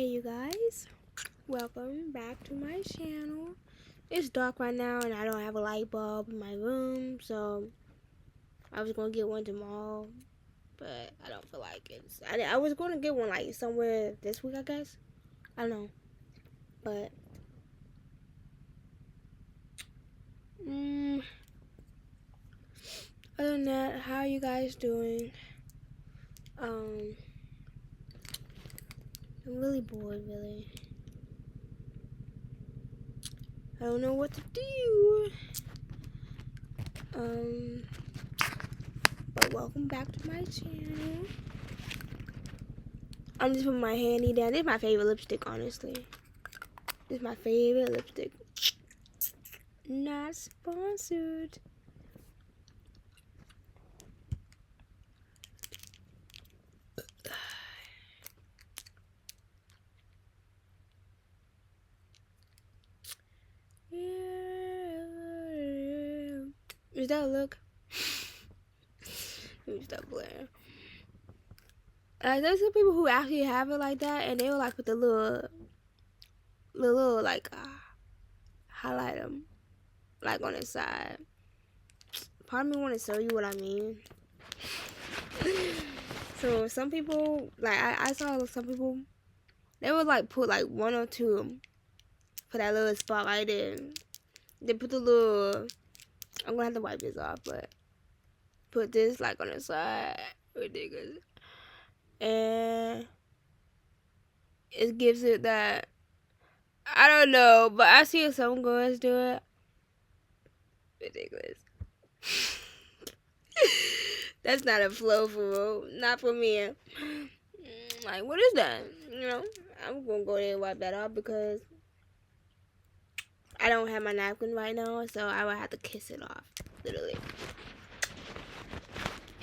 Hey you guys, welcome back to my channel. It's dark right now and I don't have a light bulb in my room, so I was gonna get one tomorrow, but I don't feel like it. I was gonna get one like somewhere this week, I guess. I don't know, but other than that, how are you guys doing? I'm really bored, really. I don't know what to do. But welcome back to my channel. I'm just putting my handy down. This is my favorite lipstick, honestly. This is my favorite lipstick. Not sponsored. Yeah. Is that a look? Let me stop blaring. There's some people who actually have it like that, and they will like put the little like highlight them like on the side. Part of me want to show you what I mean. So some people, like I saw some people, they would like put like one or two for that little spot right there. They put the little, I'm gonna have to wipe this off, but put this like on the side. Ridiculous. And it gives it that, I don't know, but I see some girls do it. Ridiculous. That's not a flow for real. Not for me. Like, what is that? You know, I'm gonna go there and wipe that off because I don't have my napkin right now, so I would have to kiss it off, literally.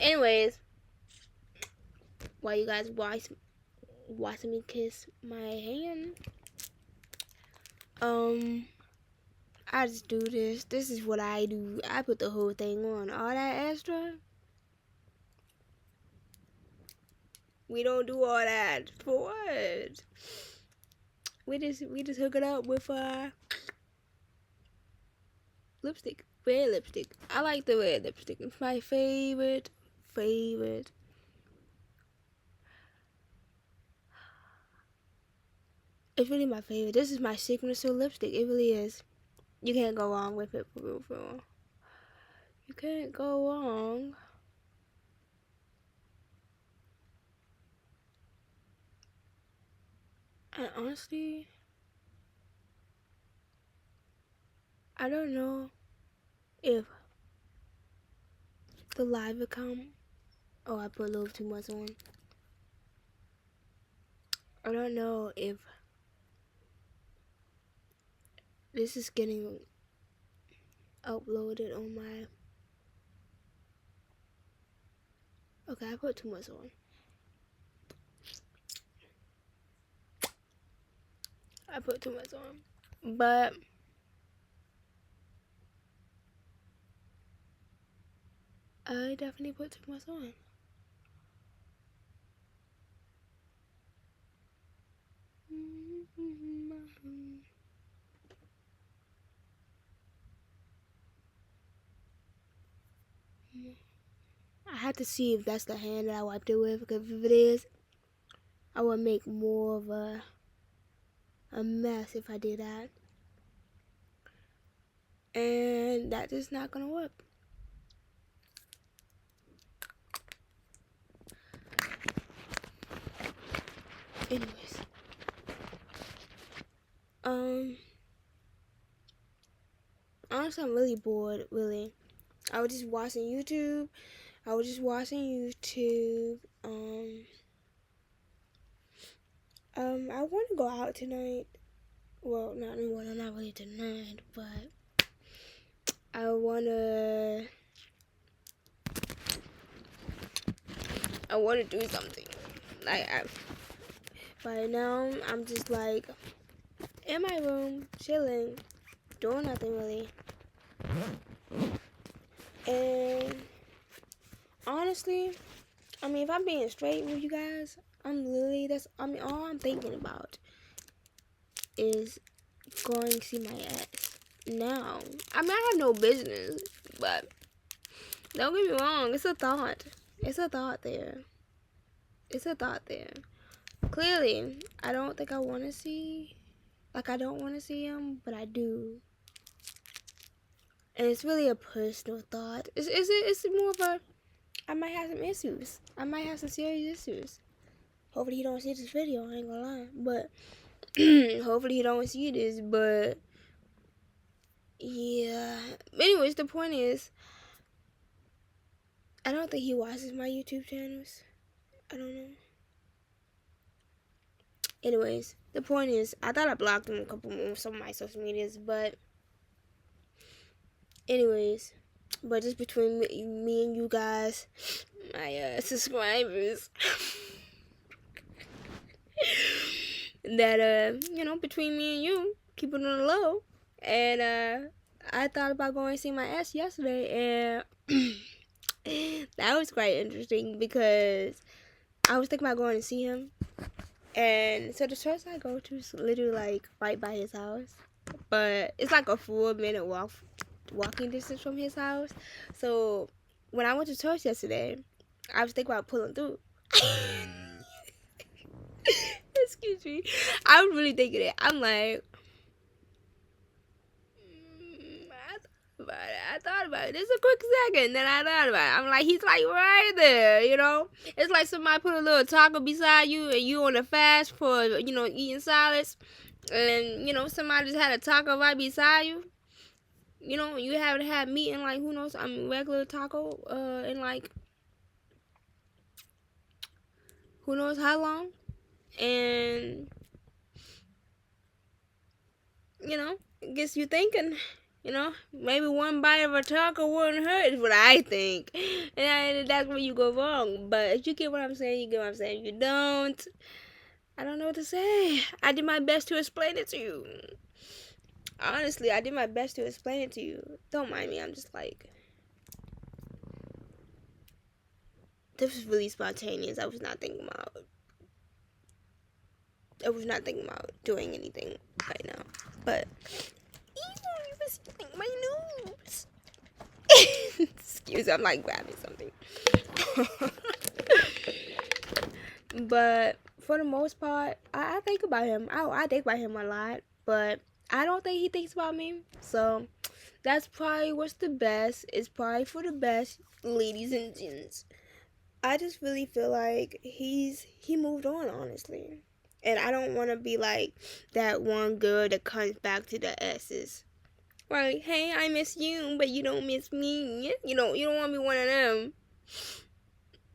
Anyways, while you guys watching me kiss my hand, I just do this. This is what I do. I put the whole thing on. All that extra, we don't do all that. For what? We just hook it up with lipstick. Red lipstick. I like the red lipstick. It's my favorite. It's really my favorite. This is my signature lipstick. It really is. You can't go wrong with it, for real, for real. You can't go wrong. And honestly, I don't know if the live account. Oh, I put a little too much on. I don't know if this is getting uploaded on my. Okay, I put too much on. I put too much on. But I definitely put too much on. I had to see if that's the hand that I wiped it with, because if it is, I would make more of a mess if I did that. And that is not gonna work. Anyways. Honestly, I'm really bored, really. I was just watching YouTube. I want to go out tonight. Well, not really tonight, but I want to do something. Like, right now, I'm just like in my room, chilling, doing nothing really. And honestly, I mean, if I'm being straight with you guys, all I'm thinking about is going to see my ex. Now, I mean, I have no business, but don't get me wrong, it's a thought. It's a thought there. It's a thought there. Clearly, I don't think I want to see, like, I don't want to see him, but I do. And it's really a personal thought. It's more of a, I might have some issues. I might have some serious issues. Hopefully he don't see this video, I ain't gonna lie. But, hopefully he don't see this, but, yeah. Anyways, the point is, I don't think he watches my YouTube channels. I don't know. Anyways, the point is, I thought I blocked him some of my social medias, but anyways, but just between me and you guys, my subscribers, that you know, between me and you, keep it on the low. And I thought about going to see my ex yesterday, and that was quite interesting because I was thinking about going to see him. And so the church I go to is literally like right by his house, but it's like a 4-minute walking distance from his house. So when I went to church yesterday, I was thinking about pulling through. Excuse me. I was really thinking it. I'm like, I thought about it. Just a quick second, then I thought about it. I'm like, he's like right there, you know? It's like somebody put a little taco beside you and you on a fast for, you know, eating salads. And, you know, somebody just had a taco right beside you. You know, you haven't had meat in like, who knows, I mean, regular taco in like, who knows how long. And, you know, it gets you thinking. You know, maybe one bite of a taco wouldn't hurt is what I think. And that's where you go wrong. But if you get what I'm saying, you get what I'm saying. If you don't, I don't know what to say. I did my best to explain it to you. Honestly, I did my best to explain it to you. Don't mind me. I'm just like, this was really spontaneous. I was not thinking about doing anything right now. But my nose. Excuse me, I'm like grabbing something. But for the most part, I think about him. I think about him a lot, but I don't think he thinks about me. So that's probably what's the best. It's probably for the best, ladies and gents. I just really feel like he moved on, honestly. And I don't want to be like that one girl that comes back to the S's. Like, hey, I miss you, but you don't miss me. You know, you don't want to be one of them.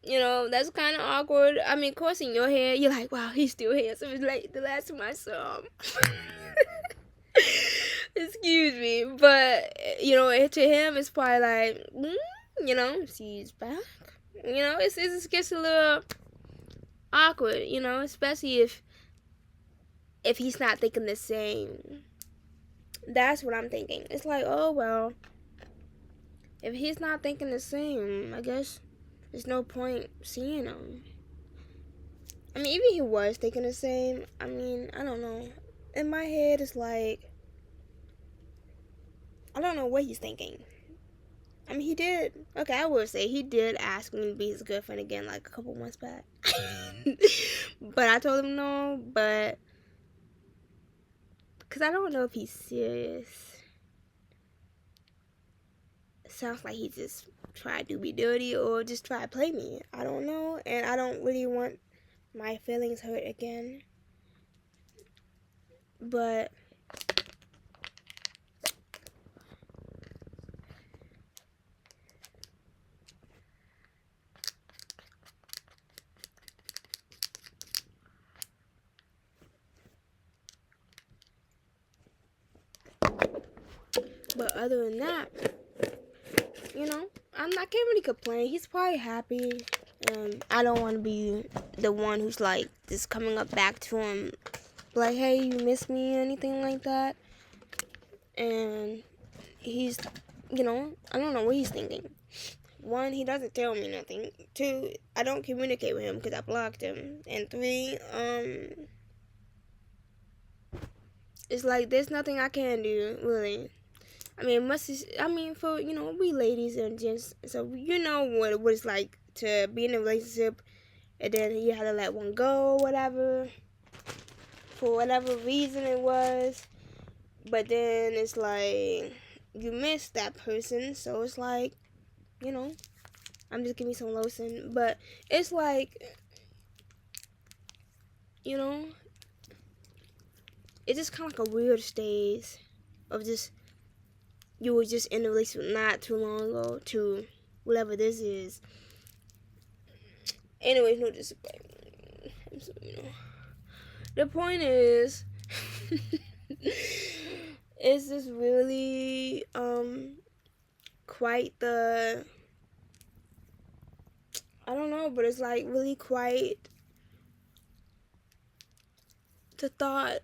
You know, that's kind of awkward. I mean, of course, in your head, you're like, wow, he's still handsome. It's like the last time I saw him. Excuse me. But, you know, to him, it's probably like, you know, she's back. You know, it gets a little awkward, you know, especially if he's not thinking the same. That's what I'm thinking. It's like, oh, well, if he's not thinking the same, I guess there's no point seeing him. I mean, even if he was thinking the same, I mean, I don't know. In my head, it's like, I don't know what he's thinking. I mean, he did. Okay, I will say he did ask me to be his girlfriend again like a couple months back. But I told him no, but because I don't know if he's serious. It sounds like he just tried to be dirty or just try to play me. I don't know, and I don't really want my feelings hurt again. But other than that, you know, I can't really complain. He's probably happy. I don't want to be the one who's like just coming up back to him like, hey, you miss me or anything like that. And he's, you know, I don't know what he's thinking. 1, he doesn't tell me nothing. 2, I don't communicate with him because I blocked him. And 3, it's like there's nothing I can do, really. I mean, for, we ladies and gents, so you know what it's like to be in a relationship and then you have to let one go, whatever, for whatever reason it was. But then it's like you miss that person, so it's like, I'm just giving some lotion, but it's like, it's just kind of like a weird stage of just, you were just in a relationship not too long ago to whatever this is. Anyways, no disrespect. The point is, it's just really, quite the, I don't know, but it's like really quite the thought.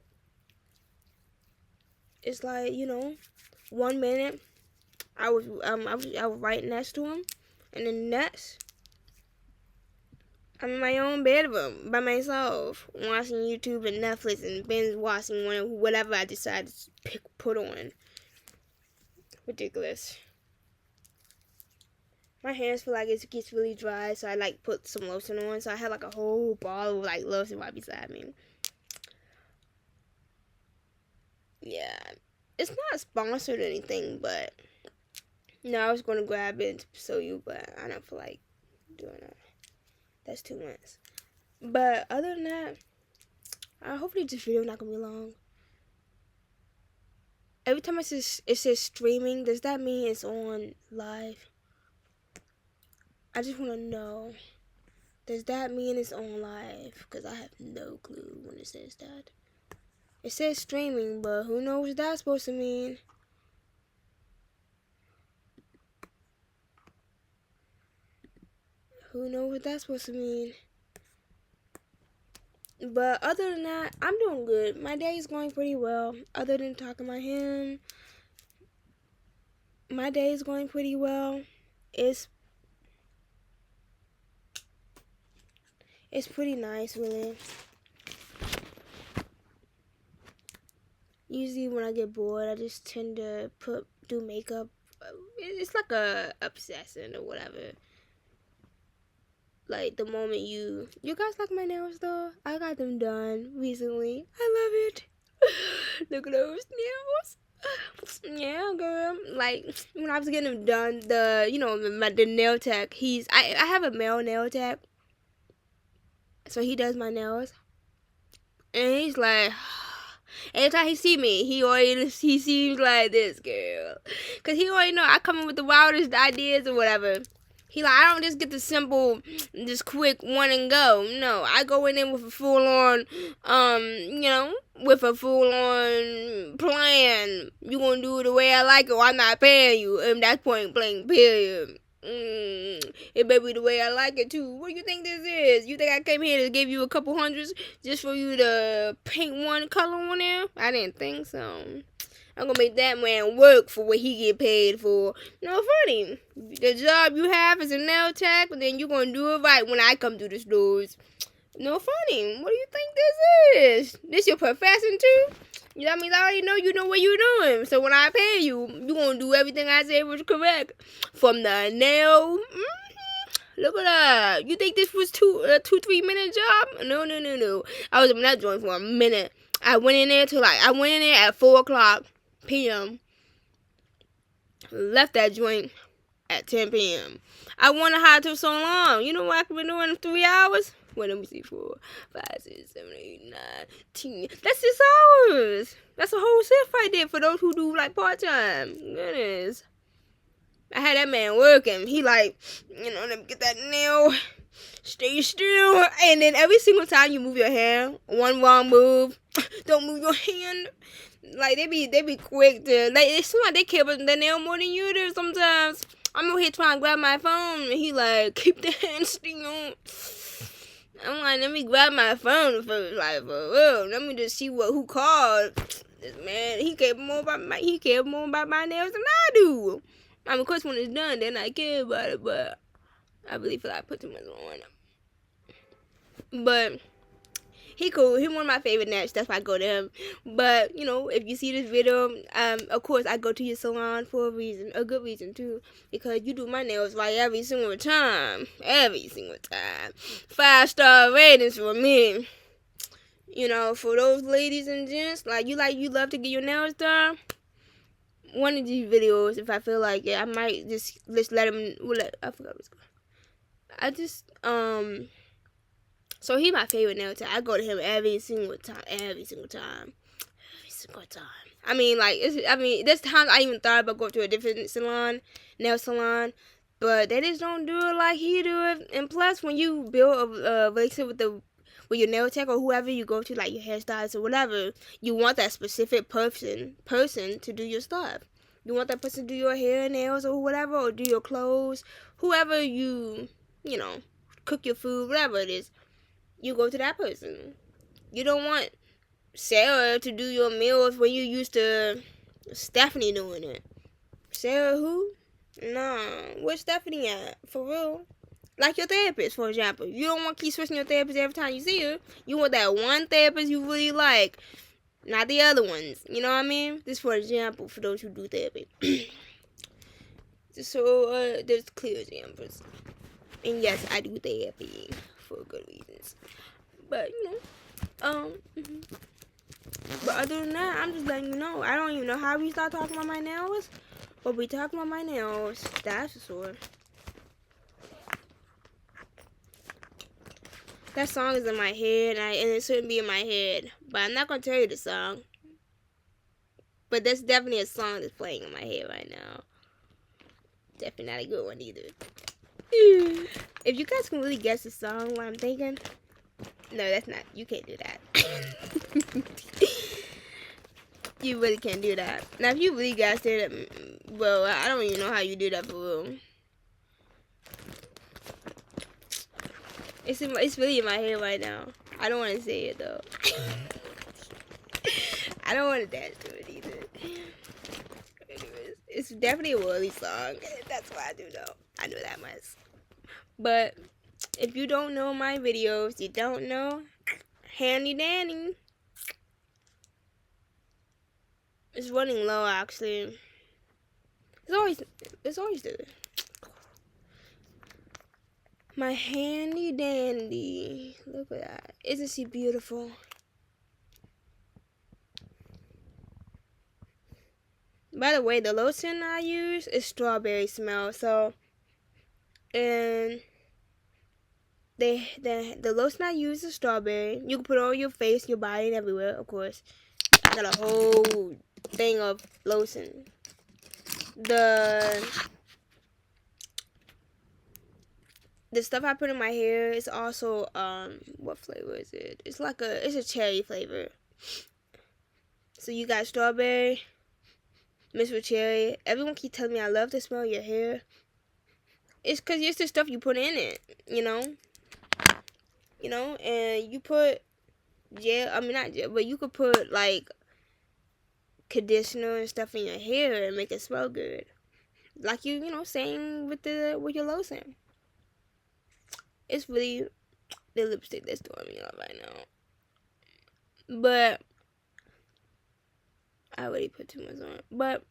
It's like, 1 minute I was right next to him, and then next I'm in my own bedroom by myself, watching YouTube and Netflix and binge watching whatever I decide to put on. Ridiculous. My hands feel like it gets really dry, so I like put some lotion on. So I have like a whole bottle of like lotion right beside me. Yeah, it's not sponsored or anything, but no, I was gonna grab it to show you, but I don't feel like doing that. That's too much. But other than that, hopefully this video is not gonna be long. Every time it says streaming, does that mean it's on live? I just want to know. Does that mean it's on live? Because I have no clue when it says that. It says streaming, but who knows what that's supposed to mean? Who knows what that's supposed to mean? But other than that, I'm doing good. My day is going pretty well. Other than talking about him, my day is going pretty well. It's pretty nice, really. Usually when I get bored, I just tend to do makeup. It's like a obsession or whatever. Like the moment you guys like my nails though? I got them done recently. I love it. Look at those nails. Yeah, girl. Like when I was getting them done, the nail tech. I have a male nail tech, so he does my nails, and he's like, anytime he see me, he seems like this girl, cause he already know I come in with the wildest ideas or whatever. He like, I don't just get the simple, just quick one and go. No, I go in there with a full on, with a full on plan. You gonna do it the way I like it, or I'm not paying you. And that's point blank, period. It may be the way I like it too. What do you think this is? You think I came here to give you a couple hundreds just for you to paint one color on there? I didn't think so. I'm gonna make that man work for what he get paid for. No funny. The job you have is a nail tech, but then you're gonna do it right when I come through the stores. No funny. What do you think this is? This your profession too? That means I already know you know what you're doing. So when I pay you, you gonna do everything I say was correct. From the nail. Look at that. You think this was a 2-3 minute job? No. I was in that joint for a minute. I went in there at 4 o'clock p.m. Left that joint at 10 p.m. I wonder how it took so long. You know what I've been doing in 3 hours? Wait, let me see. 4, 5, 6, 7, 8, 9, 10. That's 6 hours. That's a whole shift right there for those who do like part-time. Goodness. I had that man working. He like, let me get that nail. Stay still. And then every single time you move your hand, one wrong move, don't move your hand. Like they be quick to like. It seems like they care about the nail more than you do. Sometimes I'm over here trying to grab my phone, and he like keep the hand still. I'm like, let me grab my phone first, like for real. Let me just see who called. This man, he cared more about my nails than I do. I mean, of course, when it's done, then I care about it, but I really feel like I put too much on him. But he cool. He one of my favorite nats. That's why I go to him. But you know, if you see this video, of course I go to your salon for a reason, a good reason too, because you do my nails right every single time. Every single time. 5-star ratings for me. You know, for those ladies and gents, you love to get your nails done. One of these videos, if I feel like it, I might just let him. I forgot what's going. I just So he my favorite nail tech. I go to him every single time. Every single time. Every single time. I mean, there's times I even thought about going to a different salon, nail salon, but they just don't do it like he do it. And plus, when you build a relationship with your nail tech or whoever you go to, like your hairstylist or whatever, you want that specific person to do your stuff. You want that person to do your hair, nails, or whatever, or do your clothes. Whoever you know, cook your food, whatever it is. You go to that person. You don't want Sarah to do your meals when you used to Stephanie doing it. Sarah who? Nah, where's Stephanie at? For real. Like your therapist, for example. You don't want to keep switching your therapist every time you see her. You want that one therapist you really like, not the other ones. You know what I mean? This for example, for those who do therapy. So, there's clear examples. And yes, I do therapy for good reasons. But, you know, but other than that, I'm just letting you know. I don't even know how we start talking about my nails, but we talk about my nails. That's for sure. That song is in my head, and it shouldn't be in my head. But I'm not going to tell you the song. But there's definitely a song that's playing in my head right now. Definitely not a good one either. If you guys can really guess the song, what I'm thinking... No, that's not. You can't do that. You really can't do that. Now, if you really guys did it, well, I don't even know how you do that for real. It's really in my head right now. I don't want to say it though. I don't want to dance to it either. Anyways, it's definitely a Wally song. That's what I do know. I know that much. But if you don't know my videos, you don't know Handy Danny. It's running low actually. It's always there. My handy dandy. Look at that. Isn't she beautiful? By the way, the lotion I use is strawberry smell. So, and the lotion I use is strawberry. You can put it on your face, your body, and everywhere, of course. I got a whole thing of lotion. The stuff I put in my hair is also what flavor is it? It's a cherry flavor. So you got strawberry mixed with cherry. Everyone keep telling me I love the smell of your hair. It's because it's the stuff you put in it, you know. And you put gel. I mean not gel, but you could put like conditioner and stuff in your hair and make it smell good. Like same with your lotion. It's really the lipstick that's throwing me off right now. But I already put too much on it. But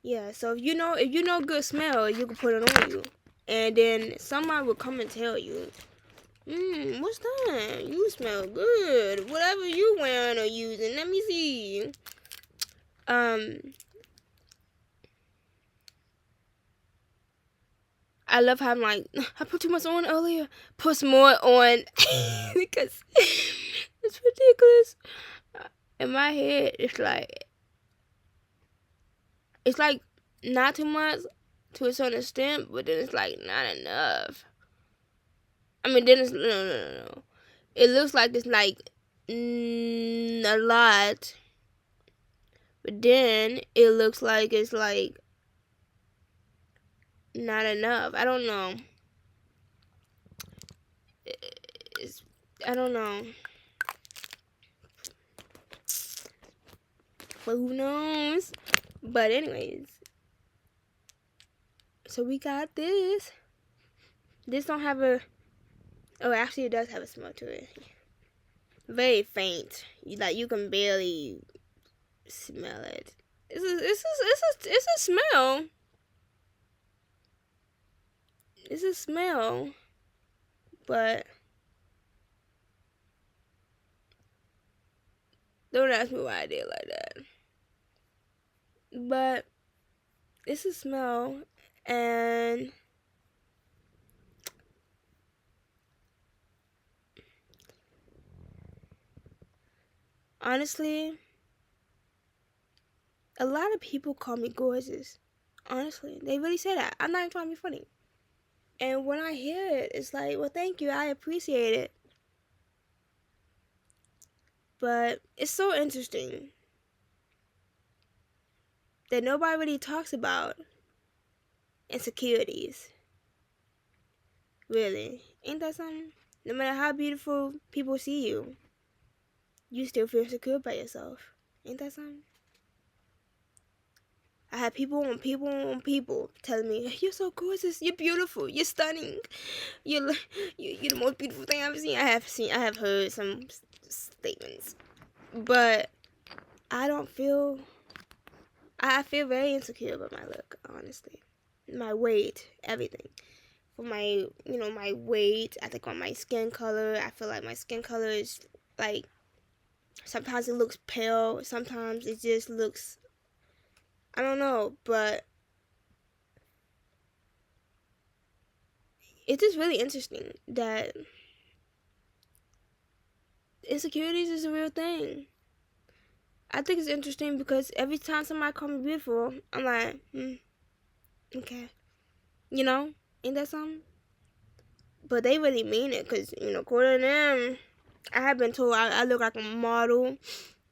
yeah, so if you know good smell, you can put it on you. And then somebody will come and tell you, what's that? You smell good. Whatever you wearing or using. Let me see. I love how I'm like, I put too much on earlier. Put some more on. Because it's ridiculous. In my head, it's like not too much to a certain extent, but then it's like not enough. I mean, then it's no. It looks like it's like a lot, but then it looks like it's like not enough. I don't know. I don't know. But who knows? But anyways, so we got this. This don't have a. Oh, actually, it does have a smell to it. Very faint. You can barely smell it. It's a smell. It's a smell, but don't ask me why I did like that. But it's a smell, and honestly, a lot of people call me gorgeous. Honestly, they really say that. I'm not even trying to be funny. And when I hear it, it's like, well, thank you. I appreciate it. But it's so interesting that nobody really talks about insecurities. Really. Ain't that something? No matter how beautiful people see you, you still feel insecure by yourself. Ain't that something? I had people telling me, "You're so gorgeous. You're beautiful. You're stunning. You're the most beautiful thing I've ever seen." I have heard some statements, but I don't feel. I feel very insecure about my look, honestly. My weight, everything. For my, my weight, I think on my skin color, I feel like my skin color is like, sometimes it looks pale, sometimes it just looks, I don't know, but it's just really interesting that insecurities is a real thing. I think it's interesting because every time somebody call me beautiful, I'm like, okay. Ain't that something? But they really mean it because, according to them, I have been told I look like a model.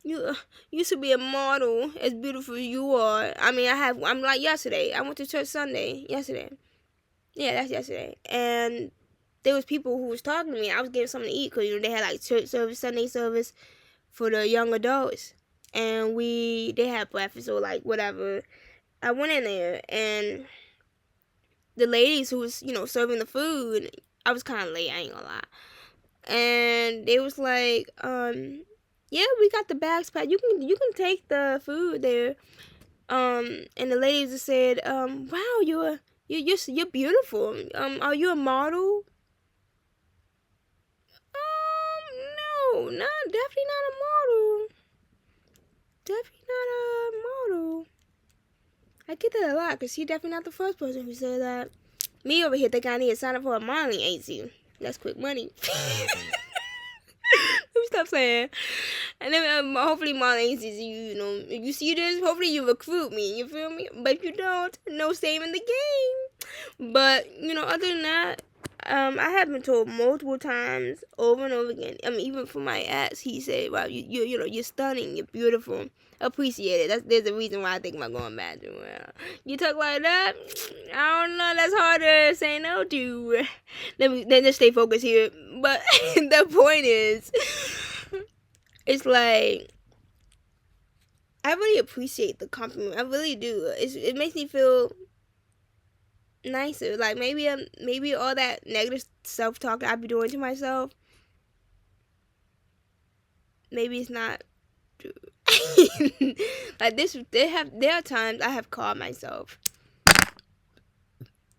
You should be a model as beautiful as you are. I mean, I'm like yesterday. I went to church Sunday. Yesterday. Yeah, that's yesterday. And there was people who was talking to me. I was getting something to eat because, they had like church service, Sunday service for the young adults. And they had breakfast or like whatever. I went in there and the ladies who was, serving the food, I was kind of late, I ain't gonna lie. And they was like, yeah, we got the bags packed. You can take the food there. And the ladies just said, wow, you're beautiful. Are you a model? No, definitely not a model. Definitely not a model. I get that a lot because she's definitely not the first person who said that. Me over here think I need to sign up for a modeling agency. That's quick money. Let me stop saying. And then hopefully modeling agencies, if you see this, hopefully you recruit me. You feel me? But if you don't, no shame in the game. But other than that, I have been told multiple times, over and over again. I mean, even for my ex, he said, "Wow, you're stunning. You're beautiful. Appreciate it. There's a reason why I think about going back to. You talk like that. I don't know. That's hard to say no to. Let's stay focused here. But the point is, it's like I really appreciate the compliment. I really do. It makes me feel nicer. Like maybe all that negative self-talk that I be doing to myself, maybe it's not true. Like this, there are times I have called myself.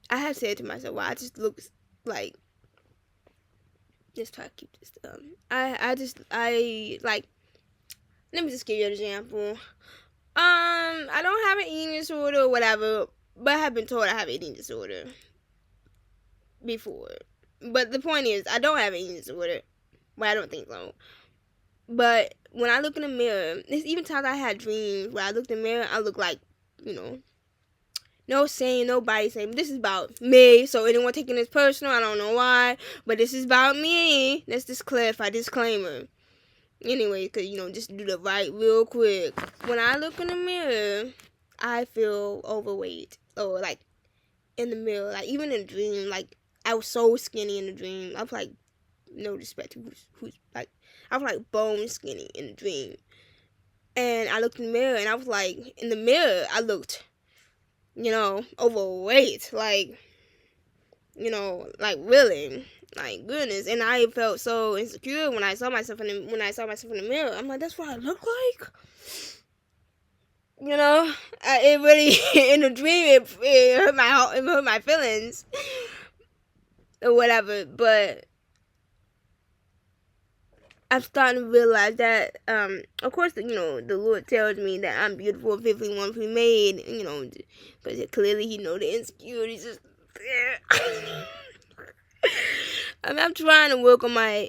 I have said to myself, "Well, I just look like." Just try to keep this down. I like. Let me just give you an example. I don't have an eating disorder or whatever, but I have been told I have an eating disorder before. But the point is, I don't have an eating disorder. Well, I don't think so. But when I look in the mirror, there's even times I had dreams where I look in the mirror, I look like, no saying, nobody saying, this is about me. So anyone taking this personal, I don't know why, but this is about me. Let's just clarify, disclaimer. Anyway, because, just do the right real quick. When I look in the mirror, I feel overweight. Or, like, in the mirror. Like, even in a dream, like, I was so skinny in the dream. I was, like, no respect to who's like, I was, like, bone skinny in the dream. And I looked in the mirror, and I was like, in the mirror, I looked, overweight. Like, like really, like goodness. And I felt so insecure when I saw myself in the mirror. I'm like, that's what I look like. It really in the dream it hurt my feelings or whatever. But I'm starting to realize that, of course, the Lord tells me that I'm beautiful, fearfully, wonderfully made, but clearly He know the insecurities is there. I'm trying to work on my,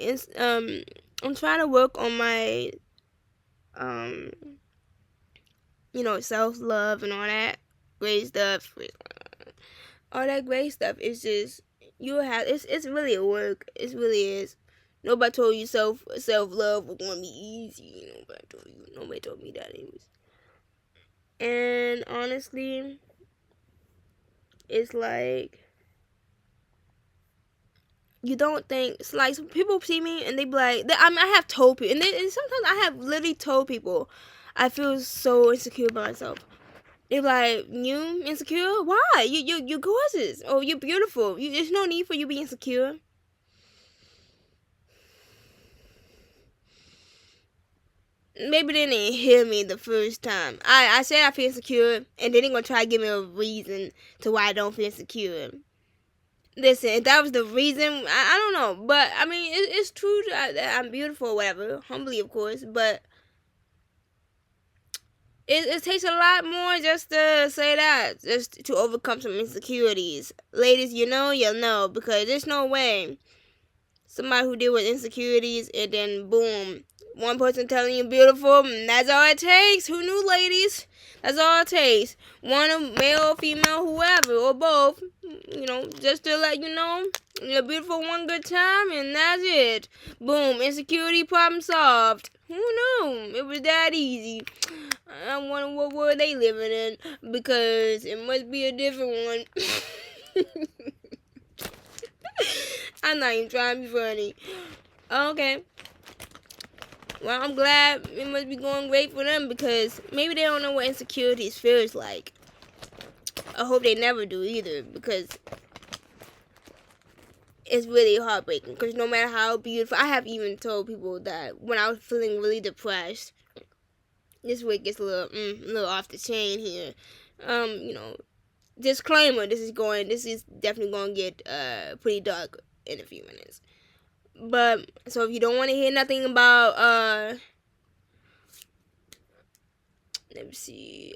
self-love and all that great stuff. All that great stuff is just, it's really a work. It really is. Nobody told you self-love was going to be easy. Nobody told me that anyways. And honestly, it's like, you don't think, it's like, some people see me and they be like, I have told people, and sometimes I have literally told people I feel so insecure about myself. They're like, you insecure? Why? You're gorgeous. Oh, you're beautiful. There's no need for you to be insecure. Maybe they didn't hear me the first time. I said I feel insecure, and then they're going to try to give me a reason to why I don't feel insecure. Listen, if that was the reason, I don't know. But, I mean, it's true that I'm beautiful or whatever. Humbly, of course. But it takes a lot more just to say that. Just to overcome some insecurities. Ladies, you'll know. Because there's no way somebody who deal with insecurities and then boom, one person telling you beautiful, that's all it takes. Who knew, ladies? That's all it takes. One, male or female, whoever, or both, just to let you know you're beautiful one good time, and that's it. Boom, insecurity problem solved. Who knew it was that easy? I wonder what world they living in, because it must be a different one. I'm not even trying to be funny. Okay. Well, I'm glad it must be going great for them, because maybe they don't know what insecurities feels like. I hope they never do either, because it's really heartbreaking. Because no matter how beautiful, I have even told people that when I was feeling really depressed, this week gets a little off the chain here. Disclaimer: this is definitely going to get pretty dark in a few minutes. But so if you don't want to hear nothing about let's see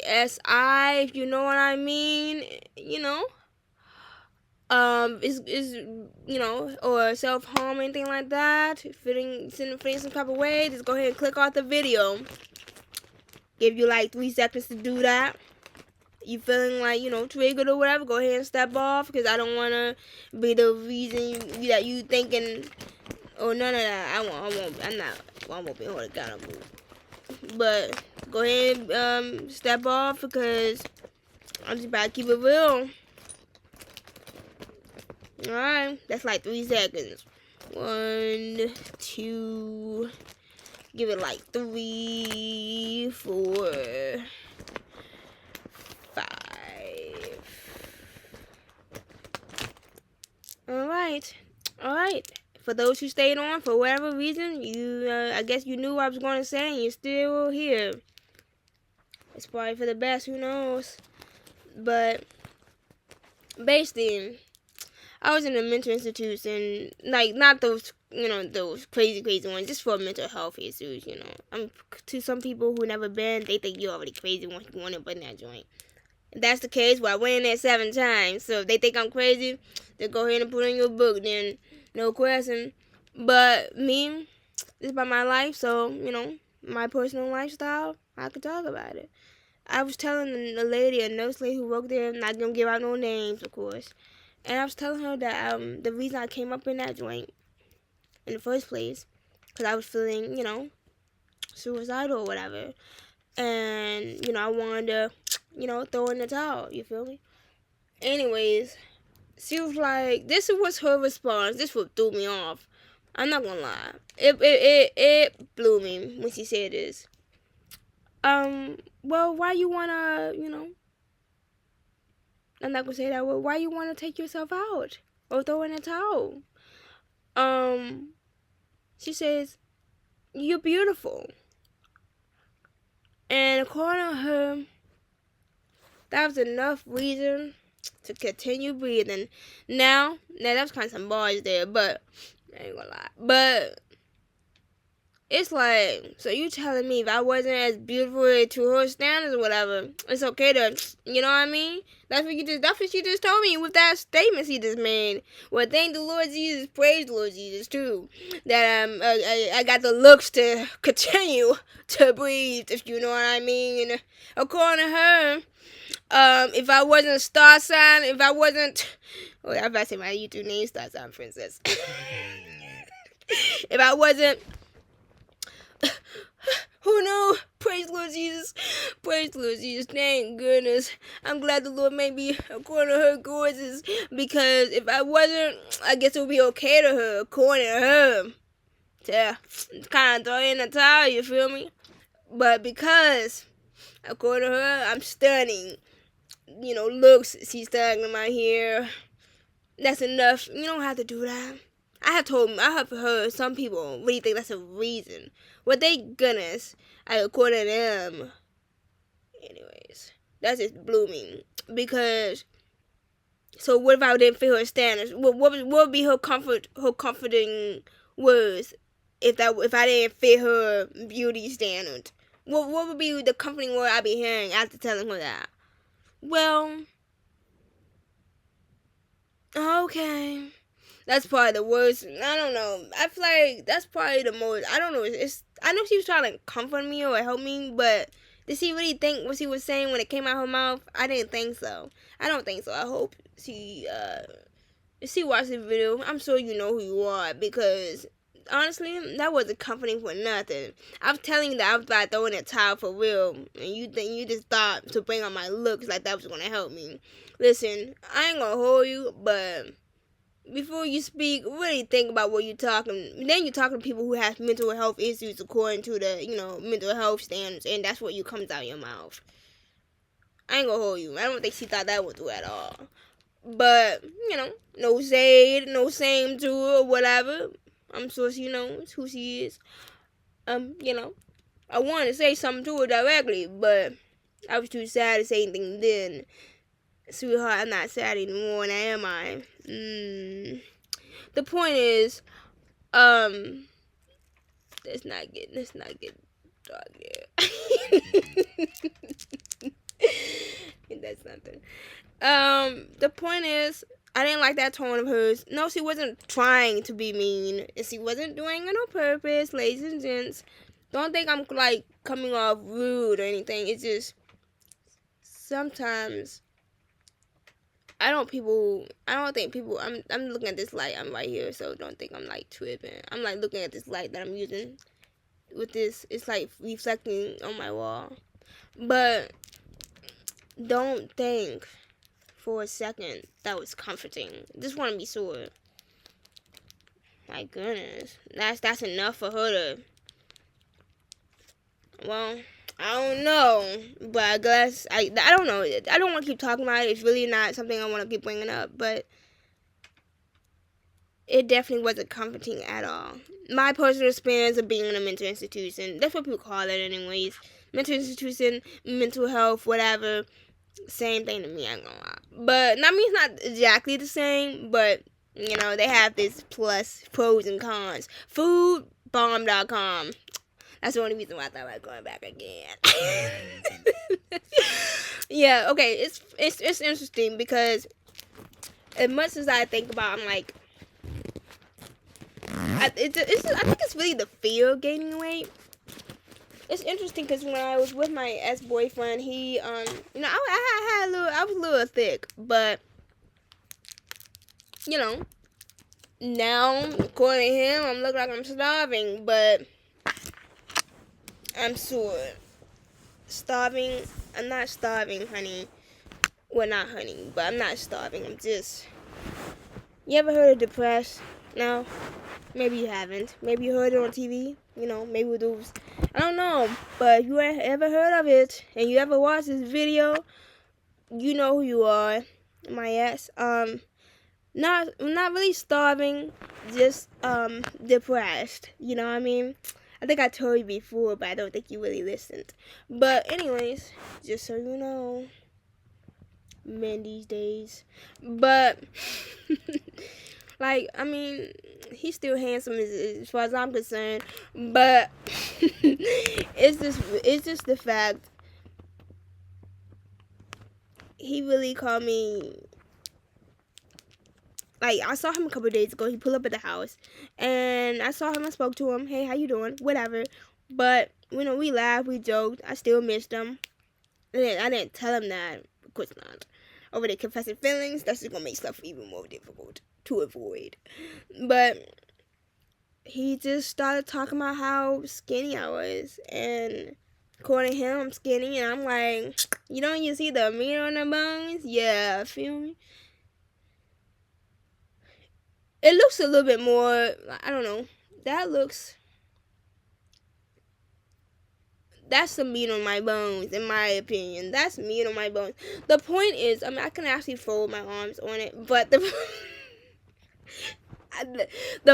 SI, if you know what I mean, is or self-harm, anything like that, feeling some type of way, just go ahead and click off the video. Give you like 3 seconds to do that. You feeling like, triggered or whatever, go ahead and step off, because I don't want to be the reason that you thinking, oh, none of that. I won't be holding accountable. But go ahead and step off, because I'm just about to keep it real. Alright, that's like 3 seconds. 1, 2, give it like 3, 4, 5. Alright. For those who stayed on for whatever reason, I guess you knew what I was going to say, and you're still here. It's probably for the best, who knows? But basically, I was in a mental institution, like not those, those crazy ones, just for mental health issues. To some people who never been, they think you're already crazy once you want to put in that joint. If that's the case, well, I went in there 7 times, so if they think I'm crazy, then go ahead and put in your book, then no question. But me, this is about my life, so, my personal lifestyle, I could talk about it. I was telling a nurse lady who worked there, I'm not going to give out no names, of course, and I was telling her that the reason I came up in that joint in the first place, because I was feeling, suicidal or whatever, and, I wanted to, throw in the towel, you feel me? Anyways, she was like, this was her response. This what threw me off. I'm not gonna lie. It blew me when she said this. Well, why you wanna, I'm not gonna say that word. Why you wanna take yourself out or throw in a towel? She says, you're beautiful. And according to her, that was enough reason to continue breathing. Now that's kind of some bars there, but I ain't gonna lie. But it's like, so you telling me if I wasn't as beautiful to her standards or whatever, it's okay to, you know what I mean? That's what she just told me with that statement she just made. Well, thank the Lord Jesus, praise the Lord Jesus too, that I got the looks to continue to breathe, if you know what I mean. According to her, if I wasn't a star sign, if I wasn't, oh, I'm about to say my YouTube name, Star Sign Princess. If I wasn't, who knew? Praise Lord Jesus. Praise Lord Jesus. Thank goodness. I'm glad the Lord made me according to her courses. Because if I wasn't, I guess it would be okay to her, according to her. To kind of throw in the towel, you feel me? But because, according to her, I'm stunning. Looks, she's studying my hair. That's enough. You don't have to do that. I have heard some people really think that's a reason. Well, thank goodness, according to them. Anyways, that's just blew me. Because, so what if I didn't fit her standards? What would be her comforting words if I didn't fit her beauty standard? What would be the comforting word I'd be hearing after telling her that? Well, okay. That's probably the worst. I don't know. I feel like that's probably the most. I don't know. I know she was trying to comfort me or help me, but did she really think what she was saying when it came out her mouth? I didn't think so. I don't think so. I hope if she watched the video, I'm sure you know who you are, because honestly, that wasn't comforting for nothing. I was telling you that I was about throwing a towel for real, and you just thought to bring on my looks like that was gonna help me. Listen, I ain't gonna hold you, but before you speak, really think about what you're talking. Then you're talking to people who have mental health issues according to the, mental health standards, and that's what comes out of your mouth. I ain't gonna hold you. I don't think she thought that would do at all. But, no shade, no shame to her or whatever. I'm sure she knows who she is. I wanted to say something to her directly, but I was too sad to say anything then. Sweetheart, I'm not sad anymore, now am I? The point is, let's not get dark here. That's nothing. The point is, I didn't like that tone of hers. No, she wasn't trying to be mean, and she wasn't doing it on purpose, ladies and gents. Don't think I'm, coming off rude or anything. It's just, sometimes I don't think people, I'm looking at this light, I'm right here, so don't think I'm, tripping. I'm, looking at this light that I'm using with this, it's, reflecting on my wall. But don't think for a second that was comforting. Just want to be sure. My goodness. That's enough for her to, well, I don't know, but I guess, I don't know. I don't want to keep talking about it. It's really not something I want to keep bringing up, but it definitely wasn't comforting at all. My personal experience of being in a mental institution, that's what people call it anyways. Mental institution, mental health, whatever, same thing to me, I ain't gonna lie. But, I mean, it's not exactly the same, but, they have this pros and cons. Foodbomb.com. That's the only reason why I thought about going back again. Yeah, okay, it's interesting because as much as I think about, I'm like, I think it's really the fear of gaining weight. It's interesting because when I was with my ex-boyfriend, he, I was a little thick, but, now, according to him, I'm looking like I'm starving, but I'm sure. Starving, I'm not starving, honey. Well, not honey, but I'm not starving, I'm just, you ever heard of depressed? No? Maybe you haven't. Maybe you heard it on TV. You know, maybe with those. I don't know. But if you ever heard of it and you ever watched this video, you know who you are. My ass. Not really starving, just depressed. You know what I mean? I think I told you before, but I don't think you really listened. But anyways, just so you know, men these days. But like, I mean, he's still handsome as far as I'm concerned. But it's just the fact he really called me. Like, I saw him a couple of days ago. He pulled up at the house, and I saw him. I spoke to him. Hey, how you doing? Whatever. But you know, we laughed, we joked. I still missed him. I didn't tell him that. Of course not. Over there confessing feelings, that's just gonna make stuff even more difficult to avoid. But he just started talking about how skinny I was, and according to him, I'm skinny, and I'm like, you don't even see the meat on the bones? Yeah, feel me? It looks a little bit more, I don't know, that's some meat on my bones, in my opinion. That's meat on my bones. The point is, I mean, I can actually fold my arms on it, but the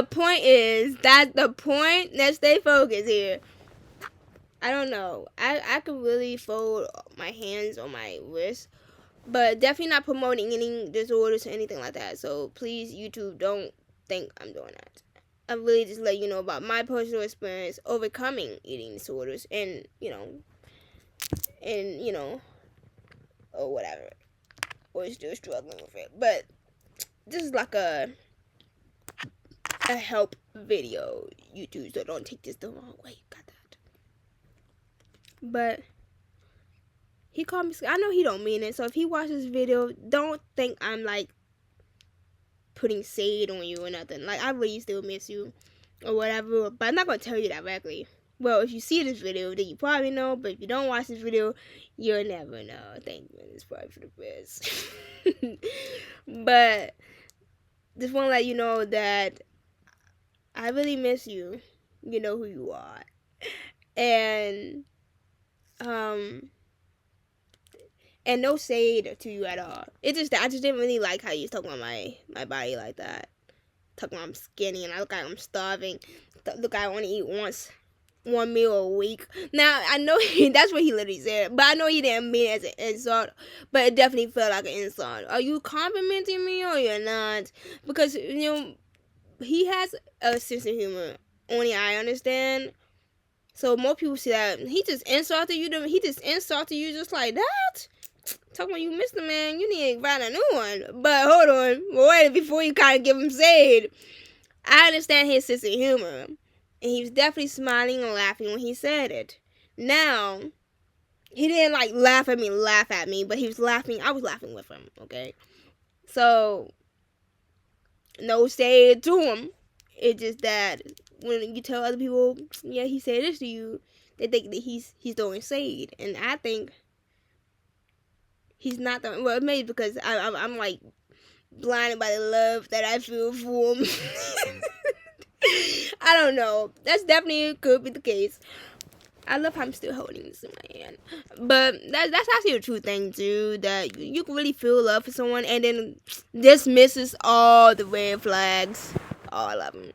point is, that's the point. Let's stay focused here. I don't know. I could really fold my hands on my wrist, but definitely not promoting eating disorders or anything like that. So please, YouTube, don't think I'm doing that. I really just let you know about my personal experience overcoming eating disorders and, or whatever. Or still struggling with it. But this is like a help video, YouTube, so don't take this the wrong way. Got that. But he called me, I know he don't mean it, so if he watches this video, don't think I'm like putting shade on you or nothing. Like, I really still miss you or whatever, but I'm not gonna tell you directly. Well, if you see this video, then you probably know, but if you don't watch this video, you'll never know. Thank you, it's probably for the best. But just want to let you know that I really miss you. You know who you are. And no shade to you at all. It's just that I just didn't really like how you was talking about my body like that. Talking about I'm skinny and I look like I'm starving. Look, I only eat one meal a week. Now, I know that's what he literally said, but I know he didn't mean it as an insult, but it definitely felt like an insult. Are you complimenting me or you're not? Because, he has a sense of humor. Only I understand. So more people see that he just insulted you. He just insulted you just like that. Talking about you missed the man, you need to find a new one. But hold on, wait before you kind of give him shade. I understand his sense of humor, and he was definitely smiling and laughing when he said it. Now, he didn't like laugh at me, but he was laughing. I was laughing with him. Okay, so no shade to him. It's just that when you tell other people, yeah, he said this to you, they think that he's throwing shade, and I think he's not throwing. Well, maybe because I'm like blinded by the love that I feel for him. I don't know. That's definitely could be the case. I love how I'm still holding this in my hand. But that's actually a true thing, too. That you can really feel love for someone and then dismisses all the red flags. All of them.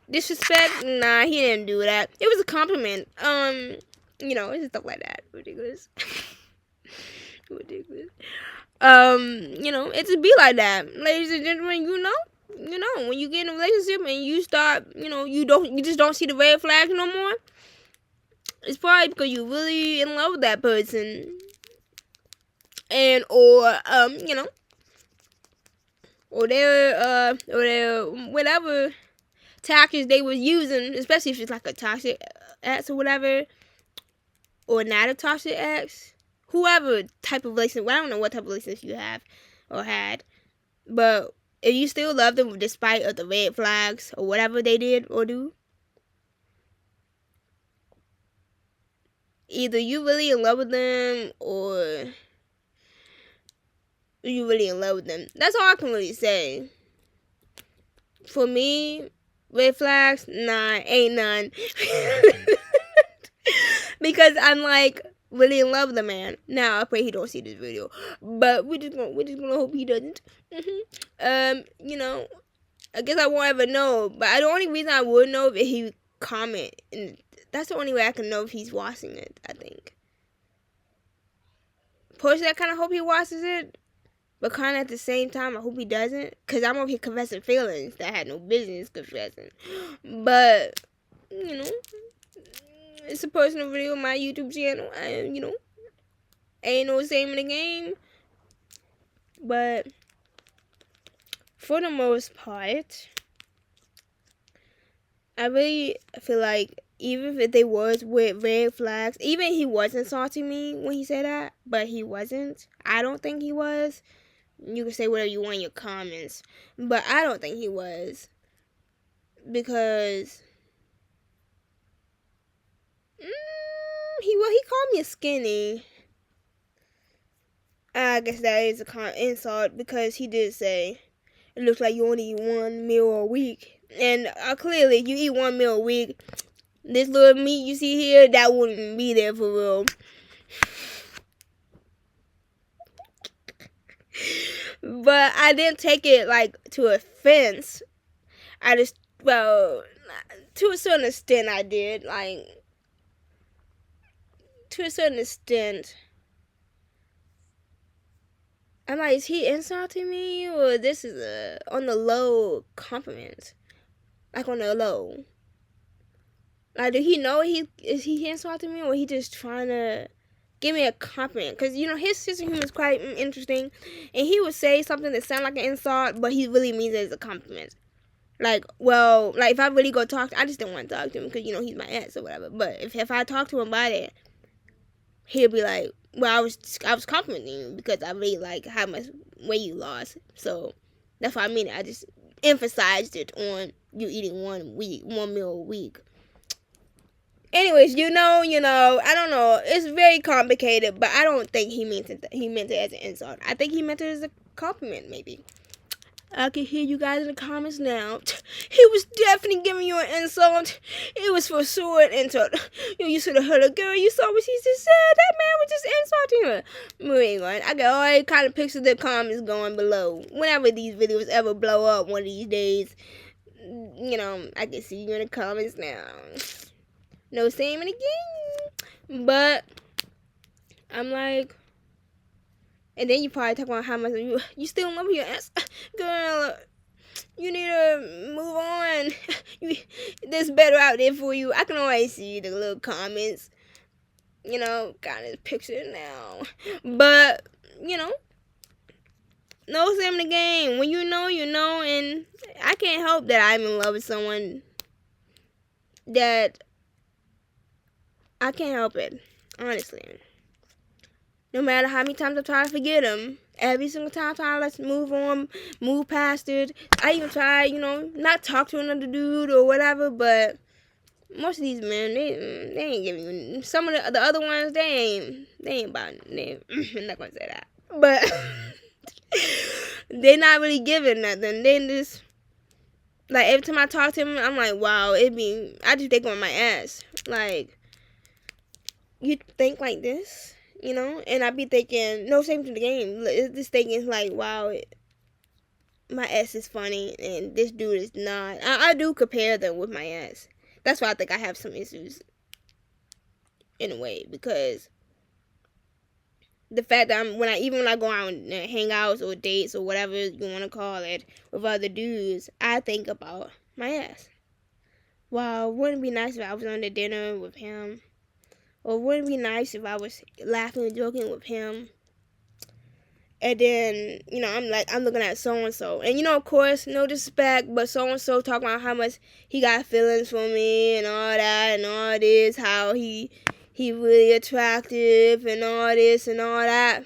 Disrespect? Nah, he didn't do that. It was a compliment. It's stuff like that. Ridiculous. Ridiculous. It just be like that. Ladies and gentlemen, when you get in a relationship and you start, you just don't see the red flags no more. It's probably because you're really in love with that person. And, or their whatever tactics they were using, especially if it's like a toxic ex or whatever, or not a toxic ex, whoever type of relationship, I don't know what type of relationship you have or had, but if you still love them despite of the red flags or whatever they did or do, either you really in love with them or you really in love with them. That's all I can really say. For me, red flags? Nah, ain't none. Because I'm like really in love with the man. Now I pray he don't see this video, but we're just gonna hope he doesn't. You know, I guess I won't ever know. But the only reason I would know if he would comment, and that's the only way I can know if he's watching it. I think. Personally, I kind of hope he watches it, but kind of at the same time, I hope he doesn't, cause I'm over here confessing feelings that I had no business confessing. But you know, it's a personal video on my YouTube channel. You know, ain't no shame in the game. But for the most part, I really feel like even if they was with red flags, even he wasn't insulting me when he said that, but he wasn't. I don't think he was. You can say whatever you want in your comments, but I don't think he was, because he called me a skinny. I guess that is a insult, because he did say it looks like you only eat one meal a week, and clearly you eat one meal a week. This little meat you see here, that wouldn't be there for real. But I didn't take it like to offense. I just, well, to a certain extent I did. Like, to a certain extent, I'm like, is he insulting me, or this is a on the low compliment? Like on the low. Like, did he know is he insulting me, or he just trying to give me a compliment? Because, you know, his sense of humor is quite interesting, and he would say something that sounds like an insult, but he really means it as a compliment. Like, well, like, if I really go talk I just didn't want to talk to him, because, you know, he's my ex or whatever. But if I talk to him about it, he'll be like, well, I was complimenting you, because I really like how much weight you lost. So that's what I mean. I just emphasized it on you eating one meal a week. Anyways, you know, I don't know. It's very complicated, but I don't think he meant it as an insult. I think he meant it as a compliment, maybe. I can hear you guys in the comments now. He was definitely giving you an insult. It was for sure an insult. You should have heard a girl. You saw what she just said. That man was just insulting her. Moving on. I got all kind of pictures of the comments going below. Whenever these videos ever blow up one of these days, you know, I can see you in the comments now. No shame in the game. But I'm like, and then you probably talk about how much you still in love with your ass. Girl, you need to move on. There's better out there for you. I can always see the little comments. You know, got his picture now. But, you know, no shame in the game. When you know, you know. And I can't help that I'm in love with someone that I can't help it, honestly. No matter how many times I try to forget him, every single time I try to move on, move past it. I even try, you know, not talk to another dude or whatever, but most of these men, they ain't giving you. Some of the other ones, they ain't about it. I'm not gonna say that, but they not really giving nothing. They just, like, every time I talk to him, I'm like, wow, I just think on my ass. Like, you think like this, you know? And I be thinking, no shame to the game. This thinking like, wow, my ex is funny and this dude is not. I do compare them with my ex. That's why I think I have some issues in a way, because the fact that when I go out and hang out or dates or whatever you want to call it with other dudes, I think about my ex. Wow, wouldn't it be nice if I was on the dinner with him? Or wouldn't it be nice if I was laughing and joking with him? And then, you know, I'm looking at so-and-so. And, you know, of course, no disrespect, but so-and-so talking about how much he got feelings for me and all that and all this, how he really attractive and all this and all that.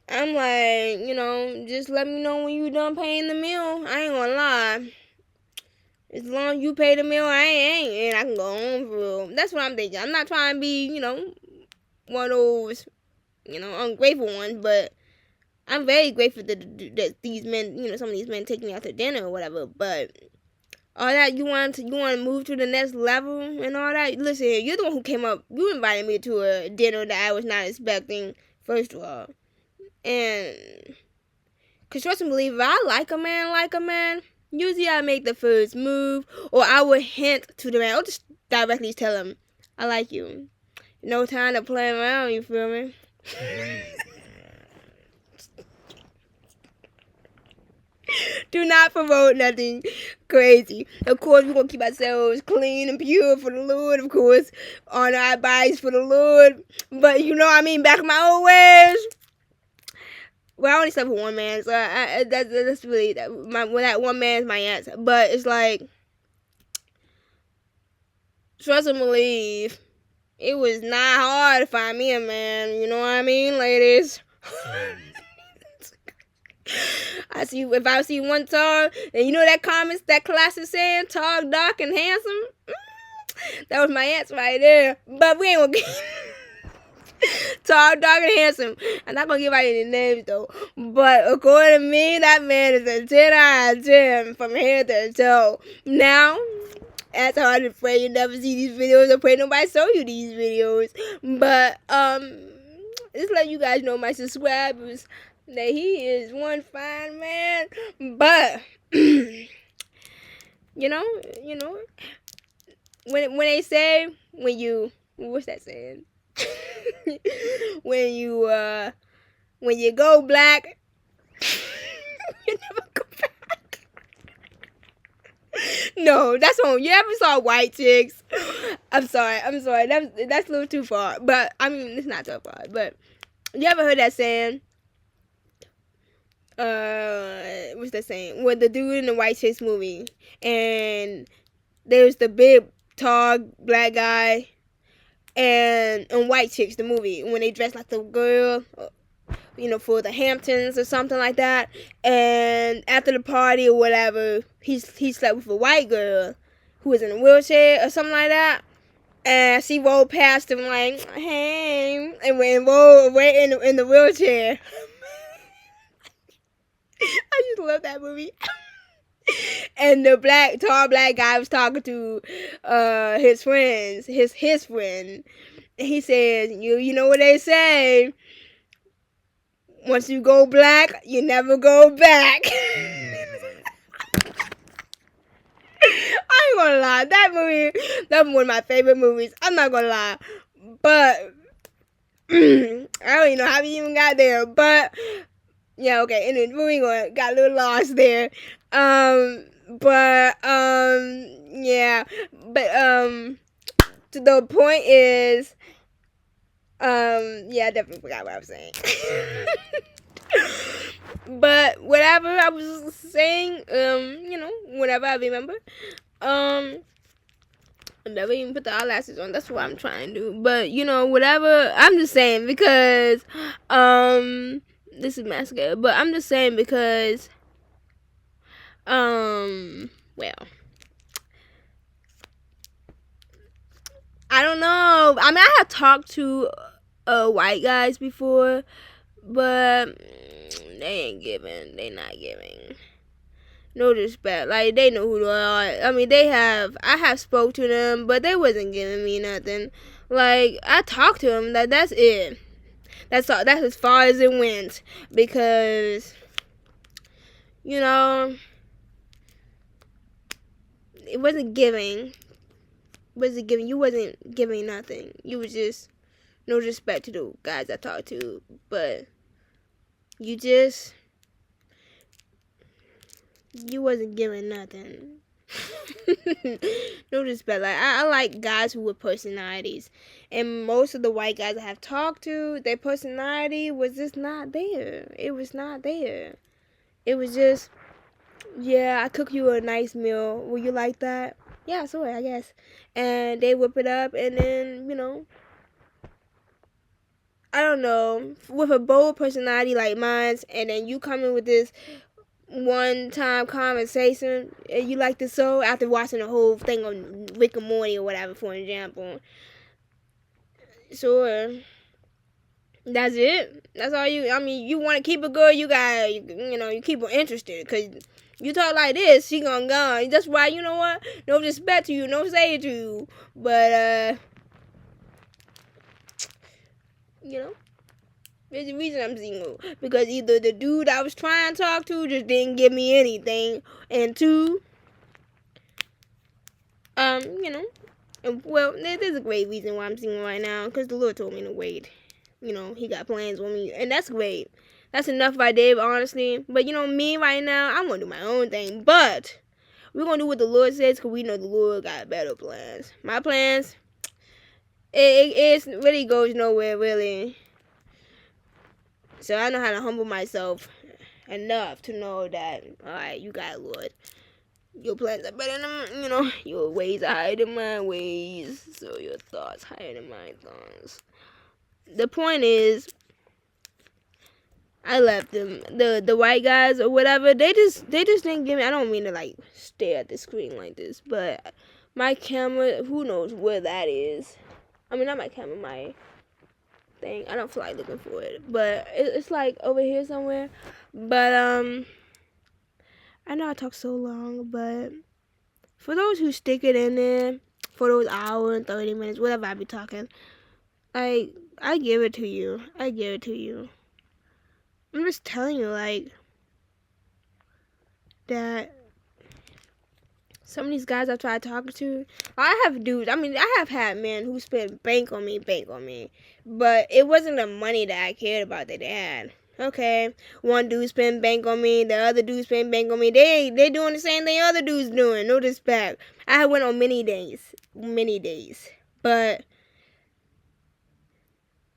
I'm like, you know, just let me know when you done paying the meal. I ain't gonna lie. As long as you pay the meal, I ain't, and I can go home for real. That's what I'm thinking. I'm not trying to be, you know, one of those, you know, ungrateful ones, but I'm very grateful that these men, you know, some of these men take me out to dinner or whatever, but all that you want to move to the next level and all that. Listen, you're the one who came up. You invited me to a dinner that I was not expecting. First of all, and cause trust and believe, if I like a man, usually I make the first move, or I would hint to the man, or just directly tell him, I like you. No time to play around. You feel me? Do not promote nothing crazy. Of course, we're going to keep ourselves clean and pure for the Lord, of course. Honor our bodies for the Lord. But you know what I mean? Back in my old ways. Well, I only slept with one man, so that's really, that one man is my answer. But it's like, trust and believe, it was not hard to find me a man. You know what I mean, ladies? If I see one tall, and you know that classic saying, tall, dark, and handsome? That was my answer right there. But we ain't gonna get tall, dark, and handsome. I'm not gonna give out any names though. But according to me, that man is a 10 out of 10 from head to toe. Now, that's hard to pray you never see these videos or pray nobody show you these videos. But just let you guys know, my subscribers, that he is one fine man. But you know, when they say, what's that saying? when you go black, you never go back. No, that's on. You ever saw White Chicks? I'm sorry. That's a little too far. But I mean, it's not too far. But you ever heard that saying? What's that saying? With the dude in the White Chicks movie, and there's the big, tall, black guy, and White Chicks, the movie, when they dress like the girl, for the Hamptons or something like that, and after the party or whatever, he slept with a white girl who was in a wheelchair or something like that, and she rolled past him like, hey, and rolled away in the wheelchair. I just love that movie. And the tall black guy was talking to his friends, his friend. And he says, you know what they say? Once you go black, you never go back. I ain't gonna lie, that's one of my favorite movies. I'm not gonna lie. But I don't even know how we even got there. But yeah, okay, and then moving on, got a little lost there. Yeah, but to the point is, yeah, I definitely forgot what I was saying. But whatever I was saying, whatever I remember, I never even put the eyelashes on. That's what I'm trying to do. But whatever. I'm just saying because, this is mascara. But I'm just saying because, well, I don't know. I mean, I have talked to white guys before, but they ain't giving. They not giving. No disrespect. Like, they know who they are. I mean, I have spoke to them, but they wasn't giving me nothing. Like, I talked to them. That's it. That's all. That's as far as it went. Because, it wasn't giving. You wasn't giving nothing. You was just no respect to the guys I talked to. But you wasn't giving nothing. No respect. Like, I like guys with personalities. And most of the white guys I have talked to, their personality was just not there. It was not there. It was just, yeah, I cook you a nice meal. Will you like that? Yeah, sure, I guess. And they whip it up, and then, I don't know, with a bold personality like mine, and then you come in with this one-time conversation, and you like the show after watching the whole thing on Rick and Morty or whatever, for example. Sure. That's it. That's all you. I mean, you want to keep a girl, you got, you keep her interested. Cause you talk like this, she gonna go. That's why, you know what? No disrespect to you, no say to you, but you know, there's a reason I'm single. Because either the dude I was trying to talk to just didn't give me anything, and two, you know, and well, there's a great reason why I'm single right now. Cause the Lord told me to wait. He got plans with me, and that's great. That's enough right there, honestly. But me right now, I'm gonna do my own thing. But we're gonna do what the Lord says, cause we know the Lord got better plans. My plans, it really goes nowhere, really. So I know how to humble myself enough to know that, all right, you got it, Lord. Your plans are better than, your ways are higher than my ways. So your thoughts higher than my thoughts. The point is, I left them. The white guys or whatever, they just didn't give me. I don't mean to like stare at the screen like this, but my camera, who knows where that is? I mean, not my camera, my thing. I don't feel like looking for it, but it's like over here somewhere. But I know I talk so long, but for those who stick it in there for those hour and 30 minutes, whatever I be talking, I give it to you. I give it to you. I'm just telling you, like, that some of these guys I've tried talking to, I have dudes, I mean, I have had men who spent bank on me, but it wasn't the money that I cared about that they had. Okay, one dude spent bank on me, the other dude spent bank on me. They doing the same thing other dudes doing. No disrespect. I went on many days, but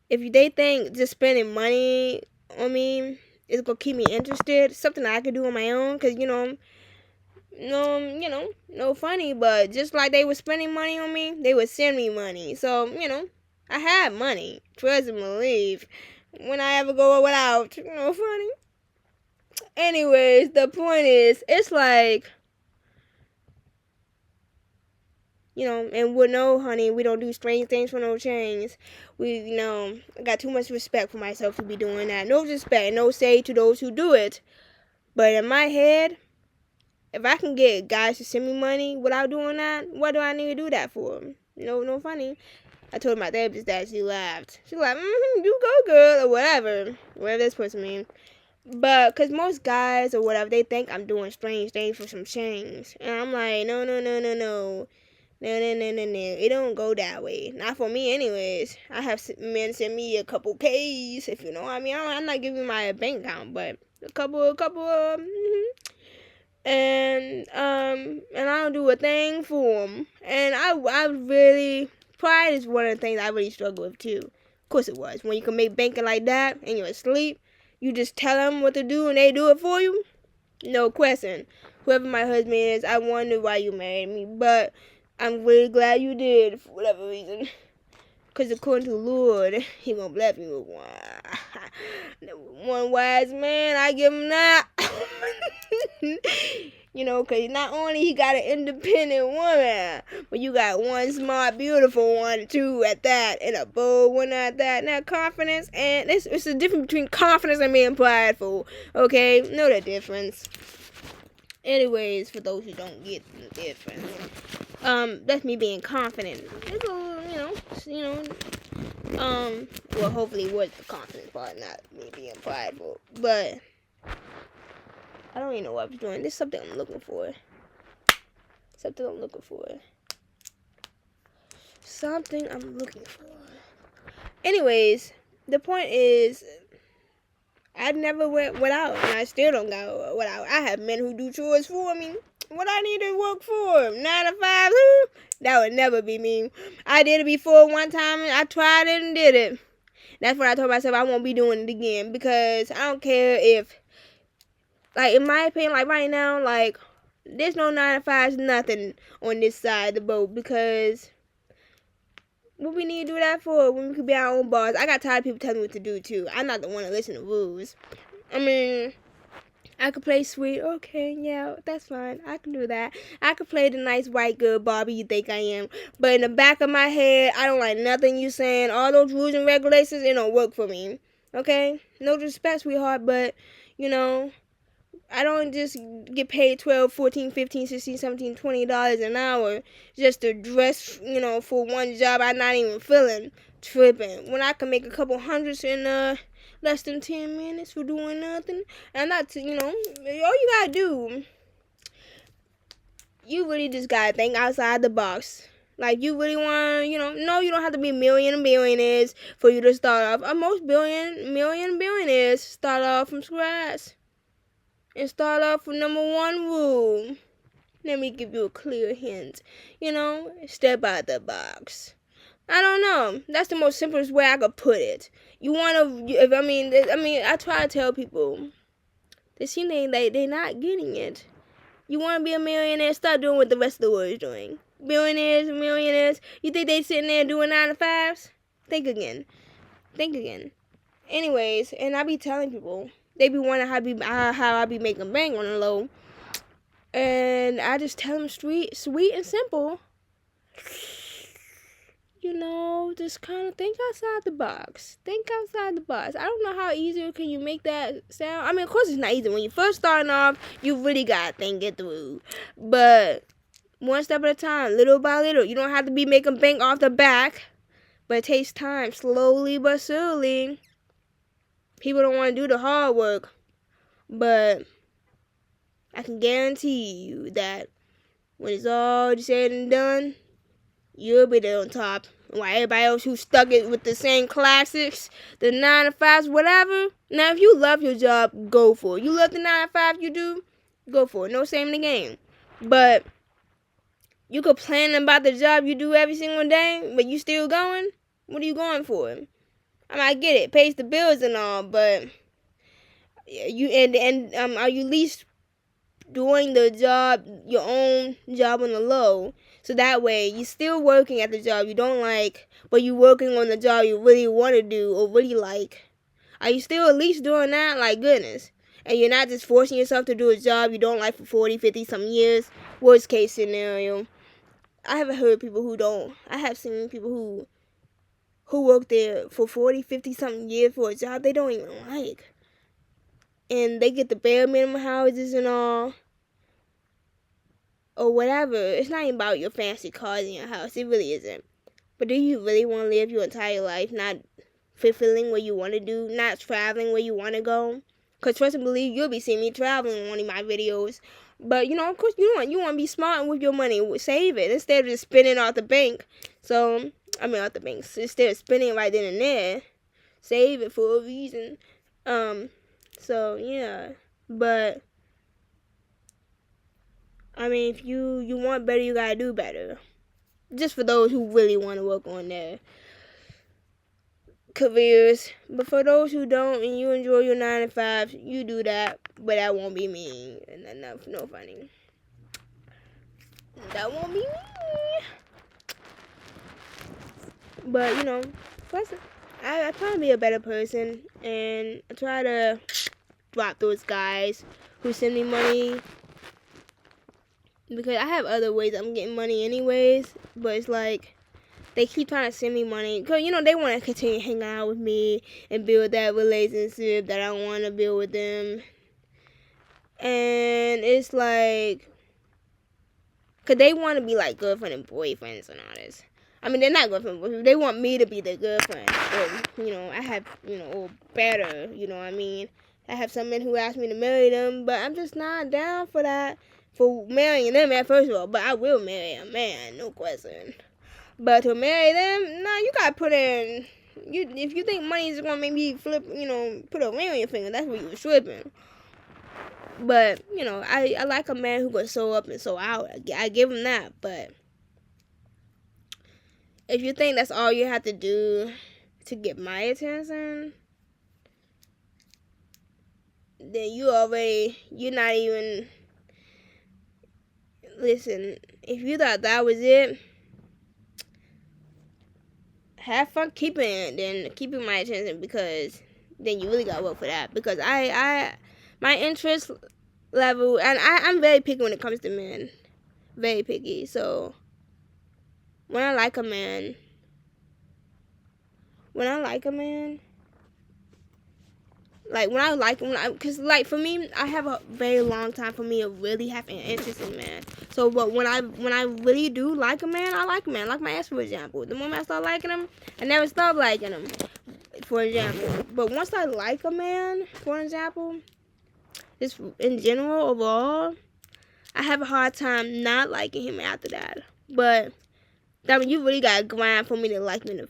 if they think just spending money on me is gonna keep me interested, something I could do on my own, cause no funny, but just like they were spending money on me, they would send me money. So I had money, trust and believe. When I ever go without, no funny. Anyways, the point is, it's like, and with no honey, we don't do strange things for no chains. We, I got too much respect for myself to be doing that. No respect, no say to those who do it. But in my head, if I can get guys to send me money without doing that, what do I need to do that for? No funny. I told my therapist that. She laughed. She was like, you go, girl, or whatever this person means. But, because most guys or whatever, they think I'm doing strange things for some change. And I'm like, no. No. It don't go that way. Not for me, anyways. I have men send me a couple Ks, if you know what I mean. I'm not giving my bank account, but a couple and I don't do a thing for them. And I really, pride is one of the things I really struggle with too. Of course it was. When you can make banking like that and you're asleep, you just tell them what to do and they do it for you. No question. Whoever my husband is, I wonder why you married me, but I'm really glad you did for whatever reason. Because according to the Lord, He gonna bless me with one wise man. I give him that. Because not only he got an independent woman, but you got one smart, beautiful one too at that, and a bold one at that. Now confidence, and it's the difference between confidence and being prideful. Okay, know the difference. Anyways, for those who don't get the difference, that's me being confident. It's well, hopefully it was the confidence part, not me being prideful. But I don't even know what I was doing. This is something I'm looking for. Something I'm looking for. Anyways, the point is, I never went without, and I still don't go without. I have men who do chores for me. What I need to work for? 9 to 5? That would never be me. I did it before one time, and I tried it and did it. That's when I told myself I won't be doing it again, because I don't care if, like, in my opinion, like, right now, like, there's no 9 to 5s, nothing on this side of the boat, because what we need to do that for when we could be our own boss? I got tired of people telling me what to do, too. I'm not the one to listen to rules. I mean, I could play sweet. Okay, yeah, that's fine. I can do that. I could play the nice white good Barbie you think I am. But in the back of my head, I don't like nothing you saying. All those rules and regulations, it don't work for me. Okay? No disrespect, sweetheart, but, you know, I don't just get paid $12, $14, $15, $16, $17, $20 an hour just to dress, for one job I'm not even feeling tripping. When I can make a couple hundreds in less than 10 minutes for doing nothing. And not to, all you gotta do, you really just gotta think outside the box. Like, you really want, no, you don't have to be billionaires for you to start off. Most billionaires start off from scratch. And start off with number one rule. Let me give you a clear hint. Step out the box. I don't know. That's the most simplest way I could put it. You want to, I try to tell people. They seem they're not getting it. You want to be a millionaire, start doing what the rest of the world is doing. Billionaires, millionaires, you think they sitting there doing 9 to 5s? Think again. Anyways, and I be telling people, they be wondering how I be making bank on the low. And I just tell them sweet and simple. Just kind of think outside the box. I don't know how easier can you make that sound. I mean, of course it's not easy. When you first starting off, you really got to think it through. But one step at a time, little by little. You don't have to be making bank off the back. But it takes time, slowly but surely. People don't want to do the hard work. But I can guarantee you that when it's all said and done, you'll be there on top. While everybody else who's stuck it with the same classics, the 9 to 5s, whatever. Now, if you love your job, go for it. You love the 9 to 5 you do, go for it. No shame in the game. But you complain about the job you do every single day, but you still going? What are you going for? I get it, pays the bills and all, but you are you at least doing the job, your own job on the low? So that way, you're still working at the job you don't like, but you're working on the job you really want to do or really like. Are you still at least doing that? Like, goodness. And you're not just forcing yourself to do a job you don't like for 40, 50 some years. Worst case scenario. I haven't heard people who don't. I have seen people who work there for 40, 50 something years for a job they don't even like. And they get the bare minimum houses and all. Or whatever. It's not even about your fancy cars in your house. It really isn't. But do you really want to live your entire life not fulfilling what you want to do, not traveling where you want to go? Because trust and believe, you'll be seeing me traveling in one of my videos. But, of course, you want to be smart with your money. Save it instead of just spending out the bank. Out the bank. Instead of spending it right then and there, save it for a reason. Yeah. But if you want better, you gotta do better. Just for those who really want to work on their careers. But for those who don't and you enjoy your 9 to 5, you do that. But that won't be me. No funny. That won't be me. But, plus, I try to be a better person. And I try to drop those guys who send me money. Because I have other ways I'm getting money anyways. But it's like, they keep trying to send me money. Because, they want to continue hanging out with me and build that relationship that I want to build with them. And it's like, because they want to be like girlfriend and boyfriends and all this. They're not girlfriend and boyfriend. They want me to be their girlfriend. But, I have, or better, I have some men who ask me to marry them. But I'm just not down for that. For marrying them at first of all. But I will marry a man, no question. But to marry them, nah, you gotta put in. If you think money is gonna make me flip, put a ring on your finger, that's what you were tripping. But I like a man who goes so up and so out. I give him that. But if you think that's all you have to do to get my attention, then you're not even. Listen, if you thought that was it, have fun keeping my attention, because then you really gotta work for that. Because my interest level, and I'm very picky when it comes to men. Very picky. So when I like a man, cause like for me, I have a very long time for me to really have an interest in man. So, but when I really do like a man, I like a man. Like my ex, for example. The moment I start liking him, I never stop liking him. For example, but once I like a man, for example, just in general overall, I have a hard time not liking him after that. But I mean, you really gotta grind for me to like you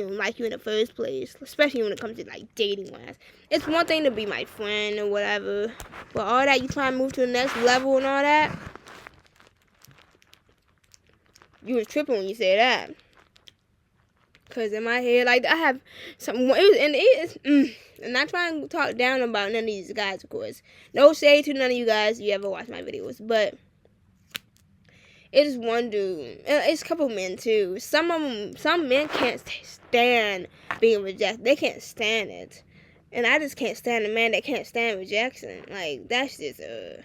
like you in the first place, especially when it comes to like dating wise. It's one thing to be my friend or whatever, but all that you try to move to the next level and all that, you was tripping when you said that. Cause in my head, like I have some, I'm not trying to talk down about none of these guys, of course. No shade to none of you guys. You ever watch my videos, but it is one dude. It's a couple men too. Some men can't stand being rejected. They can't stand it, and I just can't stand a man that can't stand rejection. Like that's just a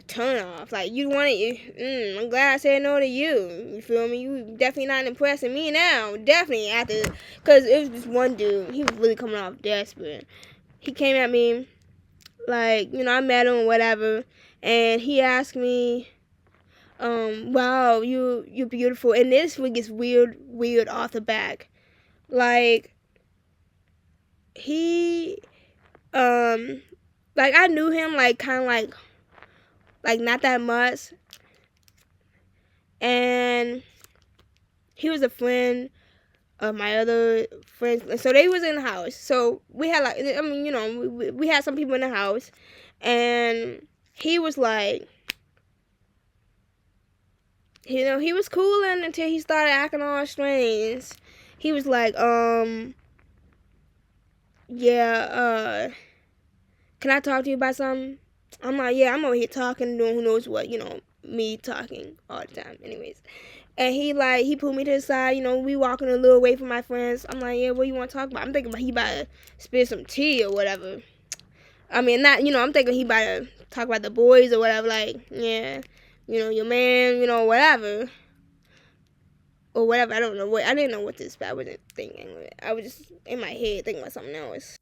turn off. Like you want it. I'm glad I said no to you. You feel me? You definitely not impressing me now. Definitely after, cause it was this one dude. He was really coming off desperate. He came at me, like I met him or whatever, and he asked me, wow, you're beautiful. And this one gets weird off the back. Like he, like I knew him like kind of like not that much, and he was a friend of my other friends, so they was in the house. So we had we had some people in the house, and he was like, he was cooling until he started acting all strange. He was like, yeah, can I talk to you about something? I'm like, yeah, I'm over here talking, doing who knows what, me talking all the time, anyways. And he pulled me to the side, we walking a little way from my friends. I'm like, yeah, what you want to talk about? I'm thinking about he about to spill some tea or whatever. I mean, not, I'm thinking he about to talk about the boys or whatever, like, yeah, your man, whatever. Or whatever, I don't know what, I didn't know what this, but I wasn't thinking. I was just in my head thinking about something else.